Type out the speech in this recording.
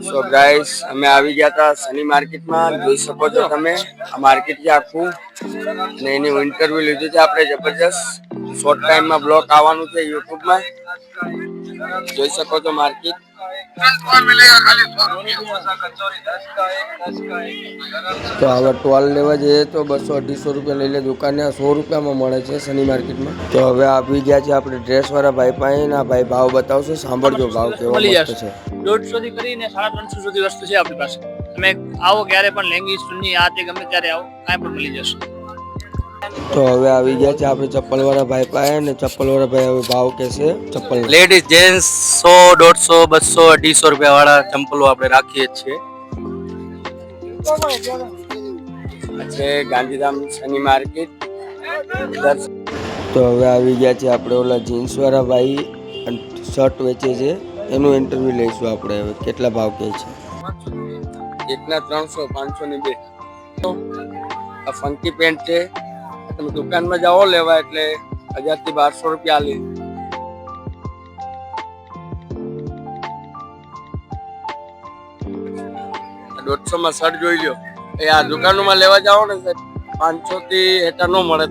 So guys અમે આવી ગયા હતા શનિ માર્કેટમાં. જોઈ શકો છો તમે આ માર્કેટ છે આખું, અને એની ઇન્ટરવ્યુ લીધું છે આપણે જબરજસ્ત. શોર્ટ ટાઈમમાં બ્લોગ આવવાનું છે યુટ્યુબમાં. જોઈ શકો છો માર્કેટ. તો હવે ટોલ લેવા જઈએ તો 200-250 રૂપિયા લઈ લે દુકાને. 100 રૂપિયામાં મળે છે શનિ માર્કેટમાં. તો હવે આવી ગયા છે આપણે ડ્રેસ વાળા ભાઈ પાસે. ના ભાઈ ભાવ બતાવશે, સાંભળજો ભાવ કેવો મસ્ત છે. 150 થી કરીને 350 સુધી વસ્તુ છે આપણી પાસે. તમે આવો ક્યારે પણ લેંગી સુન્ની આ તે ગમે ત્યારે આવો, કાંઈ પણ મળી જશે. તો હવે આવી ગયા છે આપણે ચપ્પલ વાળા ભાઈ પાસે, ને ચપ્પલ વાળા ભાઈ હવે ભાવ કહેશે ચપ્પલ. લેડીઝ જેન્ટ્સ 100, 150, 200, 250 રૂપિયા વાળા ચંપલો આપણે રાખીએ છીએ. છે ગાંધીધામ શનિ માર્કેટ. તો હવે આવી ગયા છે આપણે ઓલા જીન્સ વાળા ભાઈ શર્ટ વેચે છે, એનું ઇન્ટરવ્યુ લઈશું આપણે. હવે કેટલા ભાવ કહે છે. એકના 300, 500 ની 2. આ ફંકી પેન્ટ છે, તમે દુકાનમાં જાઓ લેવા એટલે 1000 થી 1200 રૂપિયા લે. 150 માં શર્ટ જોઈ લ્યો. એ આ દુકાનોમાં લેવા જાઓ ને 500 થી હેઠળ ન મળે.